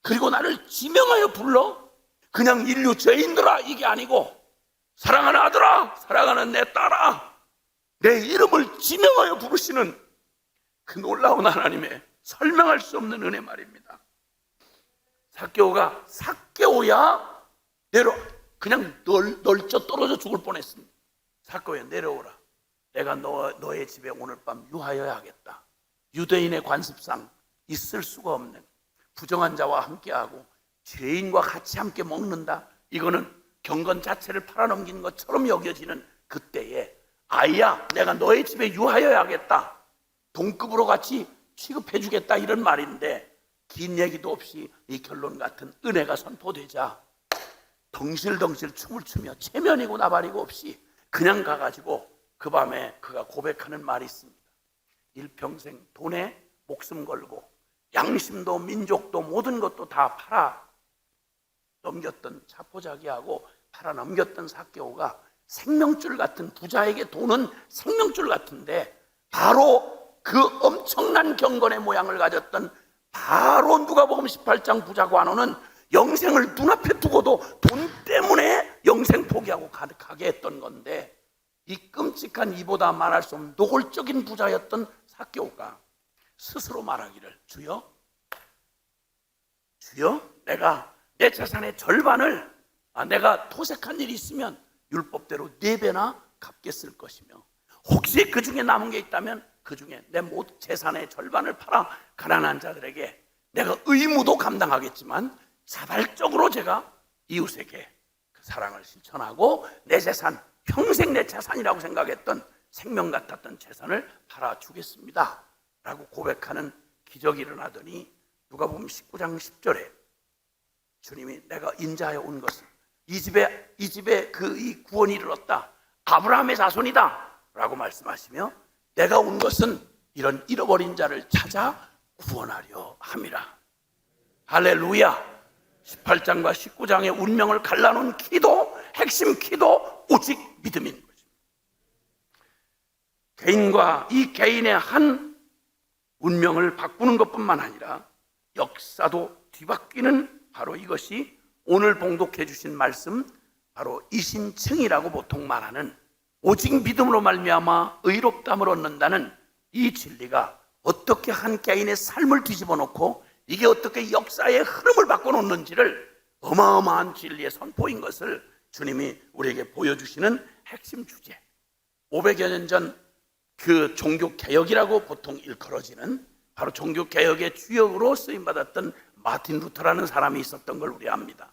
그리고 나를 지명하여 불러? 그냥 인류 죄인들아 이게 아니고, 사랑하는 아들아, 사랑하는 내 딸아, 내 이름을 지명하여 부르시는 그 놀라운 하나님의 설명할 수 없는 은혜 말입니다. 삭개오가 삭개오야 내려와. 그냥 널쩍 떨어져 죽을 뻔했습니다. 삭개오야 내려오라. 내가 너의 집에 오늘 밤 유하여야 하겠다. 유대인의 관습상 있을 수가 없는, 부정한 자와 함께하고 죄인과 같이 함께 먹는다, 이거는 경건 자체를 팔아넘긴 것처럼 여겨지는 그때에, 아이야 내가 너의 집에 유하여야 하겠다, 동급으로 같이 취급해주겠다, 이런 말인데 긴 얘기도 없이 이 결론 같은 은혜가 선포되자 덩실덩실 춤을 추며 체면이고 나발이고 없이 그냥 가가지고 그 밤에 그가 고백하는 말이 있습니다. 일평생 돈에 목숨 걸고 양심도 민족도 모든 것도 다 팔아 넘겼던, 자포자기하고 팔아 넘겼던 삭개오가 생명줄 같은, 부자에게 돈은 생명줄 같은데 바로 그 엄청난 경건의 모양을 가졌던 바로 누가복음 18장 부자 관원은 영생을 눈앞에 두고도 돈 때문에 영생 포기하고 가득하게 했던 건데, 이 끔찍한 이보다 말할 수 없는 노골적인 부자였던 삭개오가 스스로 말하기를, 주여 내가 내 재산의 절반을 내가 토색한 일이 있으면 율법대로 4배나 갚게 쓸 것이며, 혹시 그 중에 남은 게 있다면 그 중에 내 모든 재산의 절반을 팔아 가난한 자들에게, 내가 의무도 감당하겠지만 자발적으로 제가 이웃에게 그 사랑을 실천하고 내 재산, 평생 내 재산이라고 생각했던, 생명 같았던 재산을 팔아주겠습니다 라고 고백하는 기적이 일어나더니 누가복음 19장 10절에 주님이 내가 인자하여 온 것은 이 집에 그 이 구원이 이르렀다. 아브라함의 자손이다. 라고 말씀하시며 내가 온 것은 이런 잃어버린 자를 찾아 구원하려 함이라. 할렐루야. 18장과 19장의 운명을 갈라놓은 키도, 핵심 키도 오직 믿음인 것입니다. 개인과 이 개인의 한 운명을 바꾸는 것뿐만 아니라 역사도 뒤바뀌는 바로 이것이 오늘 봉독해 주신 말씀, 바로 이신층이라고 보통 말하는 오직 믿음으로 말미암아 의롭다함을 얻는다는 이 진리가 어떻게 한 개인의 삶을 뒤집어 놓고 이게 어떻게 역사의 흐름을 바꿔놓는지를 어마어마한 진리의 선포인 것을 주님이 우리에게 보여주시는 핵심 주제. 500여 년 전 그 종교개혁이라고 보통 일컬어지는 바로 종교개혁의 주역으로 쓰임받았던 마틴 루터라는 사람이 있었던 걸 우리 압니다.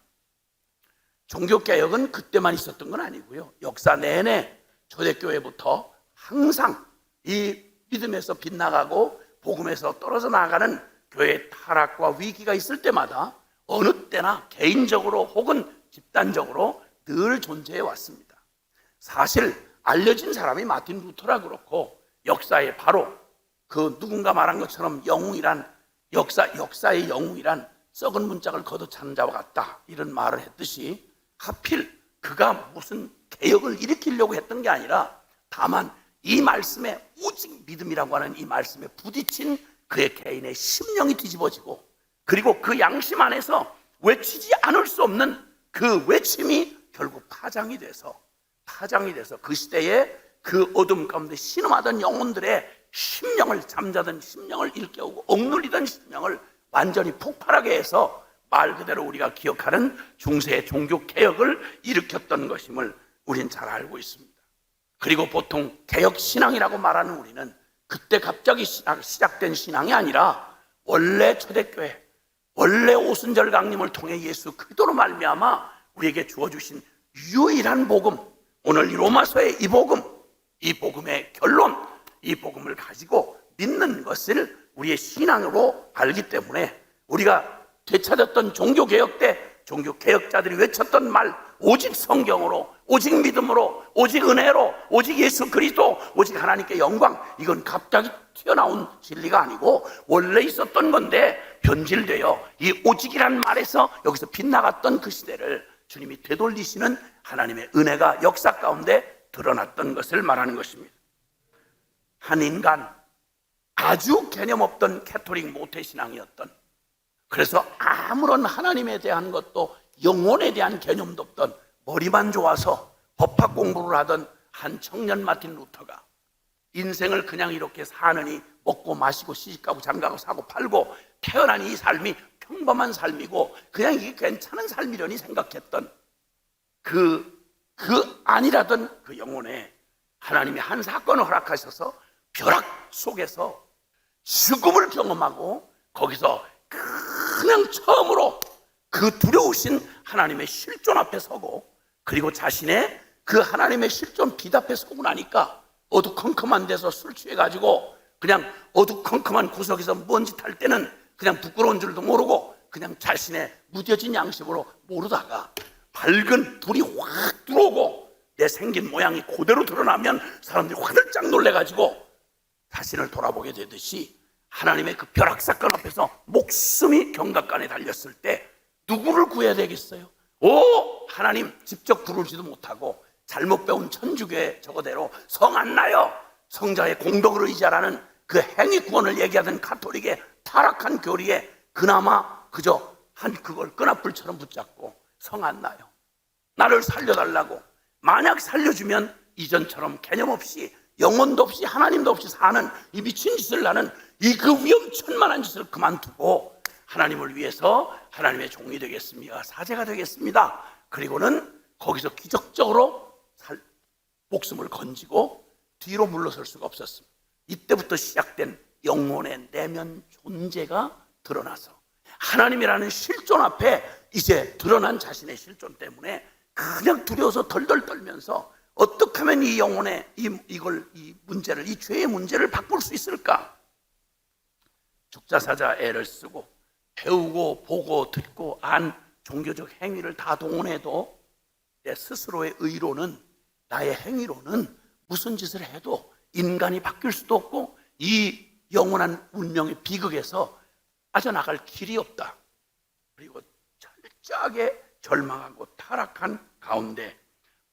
종교개혁은 그때만 있었던 건 아니고요. 역사 내내 초대교회부터 항상 이 믿음에서 빗나가고 복음에서 떨어져 나가는 교회의 타락과 위기가 있을 때마다 어느 때나 개인적으로 혹은 집단적으로 늘 존재해 왔습니다. 사실 알려진 사람이 마틴 루터라 그렇고 역사에 바로 그 누군가 말한 것처럼 영웅이란 역사의 영웅이란 썩은 문짝을 걷어차는 자와 같다 이런 말을 했듯이 하필 그가 무슨 개혁을 일으키려고 했던 게 아니라 다만 이 말씀에 오직 믿음이라고 하는 이 말씀에 부딪힌 그의 개인의 심령이 뒤집어지고 그리고 그 양심 안에서 외치지 않을 수 없는 그 외침이 결국 파장이 돼서 그 시대에 그 어둠 가운데 신음하던 영혼들의 심령을 잠자던 심령을 일깨우고 억눌리던 심령을 완전히 폭발하게 해서 말 그대로 우리가 기억하는 중세의 종교개혁을 일으켰던 것임을 우린 잘 알고 있습니다. 그리고 보통 개혁신앙이라고 말하는 우리는 그때 갑자기 시작된 신앙이 아니라 원래 초대교회, 원래 오순절 강림을 통해 예수 그리스도로 말미암아 우리에게 주어주신 유일한 복음, 오늘 이 로마서의 이 복음의 결론, 이 복음을 가지고 믿는 것을 우리의 신앙으로 알기 때문에 우리가 되찾았던 종교개혁 때 종교개혁자들이 외쳤던 말, 오직 성경으로, 오직 믿음으로, 오직 은혜로, 오직 예수 그리스도, 오직 하나님께 영광, 이건 갑자기 튀어나온 진리가 아니고 원래 있었던 건데 변질되어 이 오직이란 말에서 여기서 빗나갔던 그 시대를 주님이 되돌리시는 하나님의 은혜가 역사 가운데 드러났던 것을 말하는 것입니다. 한 인간, 아주 개념 없던 캐토릭 모태신앙이었던, 그래서 아무런 하나님에 대한 것도 영혼에 대한 개념도 없던 머리만 좋아서 법학 공부를 하던 한 청년 마틴 루터가 인생을 그냥 이렇게 사느니 먹고 마시고 시집가고 장가고 사고 팔고 태어난 이 삶이 평범한 삶이고 그냥 이게 괜찮은 삶이려니 생각했던 그 아니라던 그 영혼에 하나님이 한 사건을 허락하셔서 벼락 속에서 죽음을 경험하고 거기서 그냥 처음으로 그 두려우신 하나님의 실존 앞에 서고 그리고 자신의 그 하나님의 실존 빛 앞에 서고 나니까 어두컴컴한 데서 술 취해가지고 그냥 어두컴컴한 구석에서 먼지 탈 때는 그냥 부끄러운 줄도 모르고 그냥 자신의 무뎌진 양심으로 모르다가 밝은 불이 확 들어오고 내 생긴 모양이 그대로 드러나면 사람들이 화들짝 놀래가지고 자신을 돌아보게 되듯이 하나님의 그 벼락 사건 앞에서 목숨이 경각간에 달렸을 때 누구를 구해야 되겠어요? 하나님 직접 부르지도 못하고 잘못 배운 천주교의 저거대로 성 안 나요, 성자의 공덕을 의지하라는 그 행위 구원을 얘기하던 가톨릭의 타락한 교리에 그나마 그저 그걸 끈앞불처럼 붙잡고 성 안 나요, 나를 살려달라고, 만약 살려주면 이전처럼 개념 없이 영혼도 없이 하나님도 없이 사는 이 미친 짓을 나는 이 그 위험천만한 짓을 그만두고 하나님을 위해서 하나님의 종이 되겠습니다, 사제가 되겠습니다. 그리고는 거기서 기적적으로 목숨을 건지고 뒤로 물러설 수가 없었습니다. 이때부터 시작된 영혼의 내면 존재가 드러나서 하나님이라는 실존 앞에 이제 드러난 자신의 실존 때문에 그냥 두려워서 덜덜 떨면서 어떻게 하면 이 영혼의 이 문제를, 이 죄의 문제를 바꿀 수 있을까? 적자사자 애를 쓰고 배우고 보고 듣고 안 종교적 행위를 다 동원해도 내 스스로의 의로는, 나의 행위로는 무슨 짓을 해도 인간이 바뀔 수도 없고 이 영원한 운명의 비극에서 빠져나갈 길이 없다. 그리고 철저하게 절망하고 타락한 가운데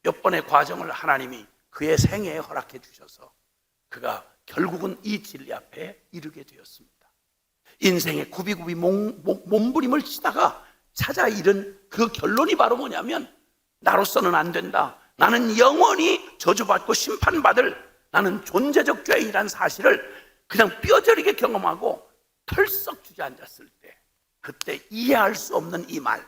몇 번의 과정을 하나님이 그의 생애에 허락해 주셔서 그가 결국은 이 진리 앞에 이르게 되었습니다. 인생의 굽이굽이 몸부림을 치다가 찾아 이른 그 결론이 바로 뭐냐면, 나로서는 안 된다, 나는 영원히 저주받고 심판받을, 나는 존재적 죄인이란 사실을 그냥 뼈저리게 경험하고 털썩 주저앉았을 때, 그때 이해할 수 없는 이 말,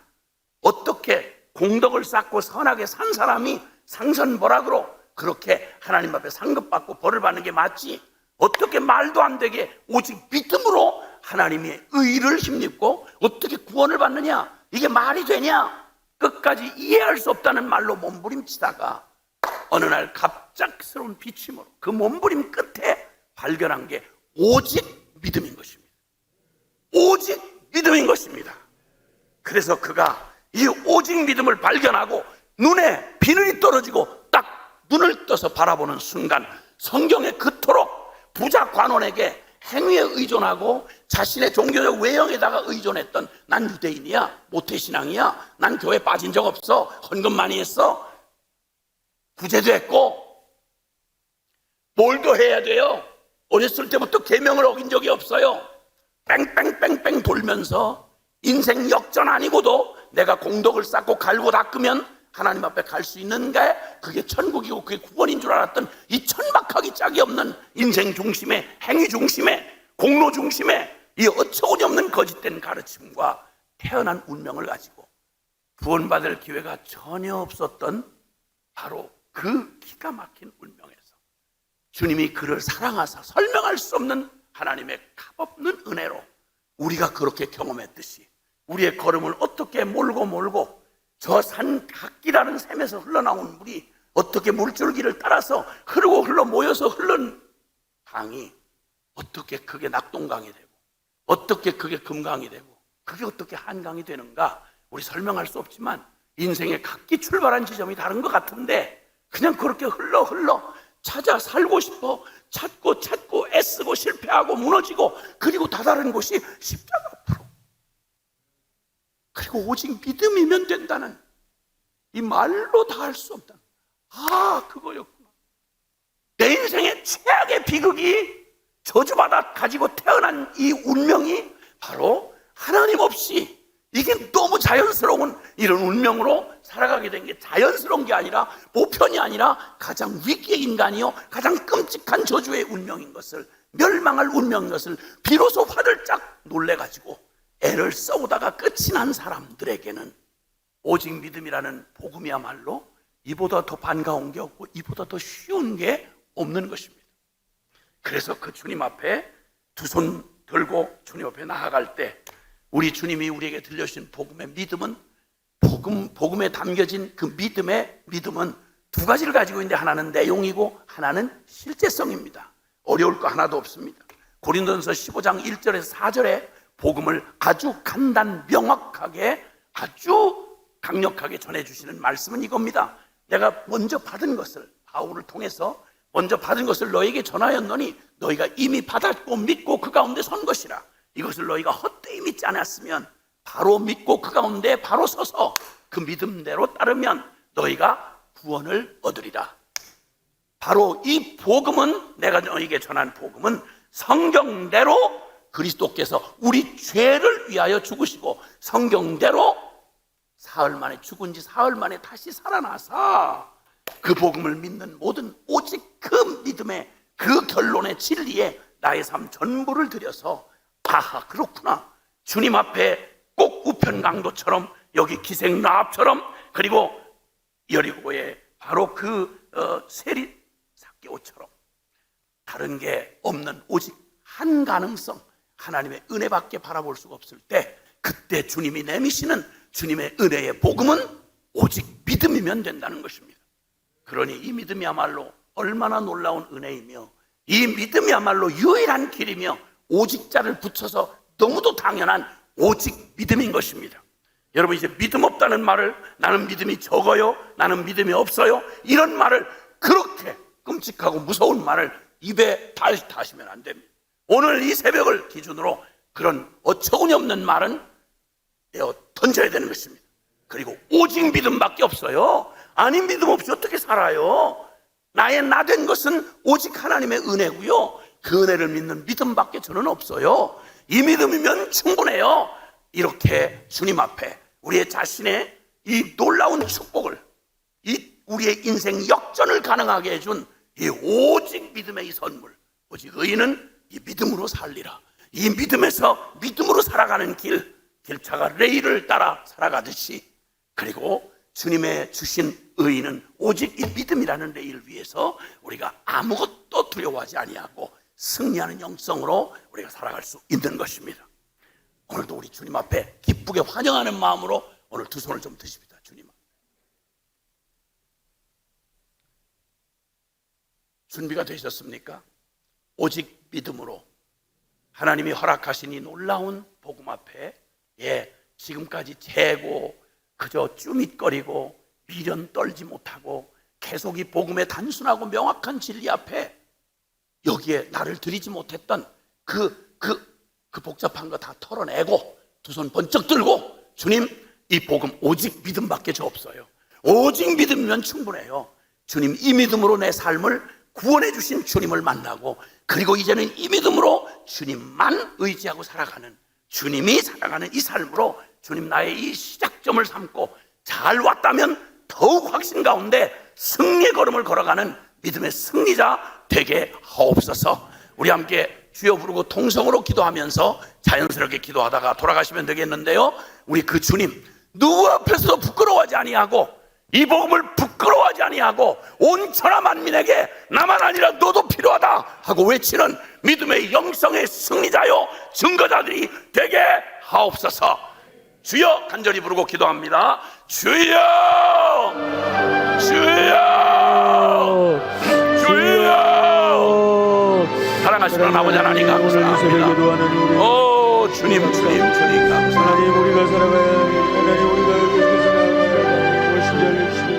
어떻게 공덕을 쌓고 선하게 산 사람이 상선벌악으로 그렇게 하나님 앞에 상급받고 벌을 받는 게 맞지, 어떻게 말도 안 되게 오직 믿음으로 하나님의 의를 힘입고 어떻게 구원을 받느냐, 이게 말이 되냐, 끝까지 이해할 수 없다는 말로 몸부림치다가 어느 날 갑작스러운 비침으로 그 몸부림 끝에 발견한 게 오직 믿음인 것입니다. 오직 믿음인 것입니다. 그래서 그가 이 오직 믿음을 발견하고 눈에 비늘이 떨어지고 딱 눈을 떠서 바라보는 순간, 성경에 그토록 부자 관원에게 행위에 의존하고 자신의 종교적 외형에다가 의존했던, 난 유대인이야, 모태신앙이야, 난 교회 빠진 적 없어, 헌금 많이 했어, 구제도 했고 뭘 더 해야 돼요, 어렸을 때부터 계명을 어긴 적이 없어요, 뺑뺑뺑뺑 돌면서 인생 역전 아니고도 내가 공덕을 쌓고 갈고 닦으면 하나님 앞에 갈 수 있는 게 그게 천국이고 그게 구원인 줄 알았던 이 천박하기 짝이 없는 인생 중심의, 행위 중심의, 공로 중심의 이 어처구니 없는 거짓된 가르침과 태어난 운명을 가지고 구원받을 기회가 전혀 없었던 바로 그 기가 막힌 운명에서 주님이 그를 사랑하사 설명할 수 없는 하나님의 값없는 은혜로 우리가 그렇게 경험했듯이 우리의 걸음을 어떻게 몰고 저 산 각기라는 샘에서 흘러나온 물이 어떻게 물줄기를 따라서 흐르고 흘러 모여서 흐른 강이 어떻게 그게 낙동강이 되고 어떻게 그게 금강이 되고 그게 어떻게 한강이 되는가, 우리 설명할 수 없지만 인생의 각기 출발한 지점이 다른 것 같은데 그냥 그렇게 흘러 찾아 살고 싶어 찾고 애쓰고 실패하고 무너지고, 그리고 다다른 곳이 십자가 앞으로, 그리고 오직 믿음이면 된다는 이 말로 다 할 수 없다. 그거였구나. 내 인생의 최악의 비극이 저주받아 가지고 태어난 이 운명이 바로 하나님 없이 이게 너무 자연스러운 이런 운명으로 살아가게 된 게 자연스러운 게 아니라 보편이 아니라 가장 위기의 인간이요 가장 끔찍한 저주의 운명인 것을, 멸망할 운명인 것을 비로소 화들짝 놀래가지고 애를 써오다가 끝이 난 사람들에게는 오직 믿음이라는 복음이야말로 이보다 더 반가운 게 없고 이보다 더 쉬운 게 없는 것입니다. 그래서 그 주님 앞에 두 손 들고 주님 앞에 나아갈 때 우리 주님이 우리에게 들려주신 복음의 믿음은, 복음에 담겨진 그 믿음은 두 가지를 가지고 있는데 하나는 내용이고 하나는 실제성입니다. 어려울 거 하나도 없습니다. 고린도전서 15장 1절에서 4절에 복음을 아주 간단 명확하게 아주 강력하게 전해주시는 말씀은 이겁니다. 내가 먼저 받은 것을, 바울을 통해서 먼저 받은 것을 너에게 전하였노니 너희가 이미 받았고 믿고 그 가운데 선 것이라. 이것을 너희가 헛되이 믿지 않았으면 바로 믿고 그 가운데 바로 서서 그 믿음대로 따르면 너희가 구원을 얻으리라. 바로 이 복음은, 내가 너희에게 전한 복음은 성경대로 그리스도께서 우리 죄를 위하여 죽으시고 성경대로 사흘 만에 죽은 지 사흘 만에 다시 살아나사 그 복음을 믿는 모든 오직 그 믿음의 그 결론의 진리에 나의 삶 전부를 들여서 그렇구나, 주님 앞에 꼭 우편강도처럼 여기 기생라합처럼 그리고 여리고의 바로 그 세리 삭개오처럼 다른 게 없는 오직 한 가능성, 하나님의 은혜밖에 바라볼 수가 없을 때 그때 주님이 내미시는 주님의 은혜의 복음은 오직 믿음이면 된다는 것입니다. 그러니 이 믿음이야말로 얼마나 놀라운 은혜이며 이 믿음이야말로 유일한 길이며 오직 자를 붙여서 너무도 당연한 오직 믿음인 것입니다. 여러분 이제 믿음 없다는 말을, 나는 믿음이 적어요, 나는 믿음이 없어요, 이런 말을, 그렇게 끔찍하고 무서운 말을 입에 다시면 안 됩니다. 오늘 이 새벽을 기준으로 그런 어처구니 없는 말은 내어 던져야 되는 것입니다. 그리고 오직 믿음밖에 없어요. 아닌 믿음 없이 어떻게 살아요? 나의 나 된 것은 오직 하나님의 은혜고요, 그 은혜를 믿는 믿음밖에 저는 없어요. 이 믿음이면 충분해요. 이렇게 주님 앞에 우리의 자신의 이 놀라운 축복을, 이 우리의 인생 역전을 가능하게 해준 이 오직 믿음의 이 선물, 오직 의인은 이 믿음으로 살리라. 이 믿음에서 믿음으로 살아가는 길차가 레일을 따라 살아가듯이, 그리고 주님의 주신 의인은 오직 이 믿음이라는 레일 위에서 우리가 아무것도 두려워하지 아니하고 승리하는 영성으로 우리가 살아갈 수 있는 것입니다. 오늘도 우리 주님 앞에 기쁘게 환영하는 마음으로 오늘 두 손을 좀 드십니다. 주님, 준비가 되셨습니까? 오직 믿음으로 하나님이 허락하신 이 놀라운 복음 앞에, 지금까지 재고 그저 쭈밋거리고 미련 떨지 못하고 계속 이 복음의 단순하고 명확한 진리 앞에 여기에 나를 드리지 못했던 그 복잡한 거 다 털어내고 두 손 번쩍 들고, 주님, 이 복음 오직 믿음밖에 저 없어요. 오직 믿음이면 충분해요. 주님, 이 믿음으로 내 삶을 구원해 주신 주님을 만나고, 그리고 이제는 이 믿음으로 주님만 의지하고 살아가는, 주님이 살아가는 이 삶으로 주님 나의 이 시작점을 삼고 잘 왔다면 더욱 확신 가운데 승리의 걸음을 걸어가는 믿음의 승리자 되게 하옵소서. 우리 함께 주여 부르고 통성으로 기도하면서 자연스럽게 기도하다가 돌아가시면 되겠는데요, 우리 그 주님, 누구 앞에서도 부끄러워하지 아니하고 이 복음을 부끄러워하지 아니하고 온 천하 만민에게 나만 아니라 너도 필요하다 하고 외치는 믿음의 영성의 승리자요 증거자들이 되게 하옵소서. 주여 간절히 부르고 기도합니다. 주여, 주여, 주여. 사랑하시는 아버지 하나님 감사합니다. 오 주님 감사합니다. 하나님, 우리가 살아가야 하나님, 우리가 여기서 살아가야 무엇인지 알려주시기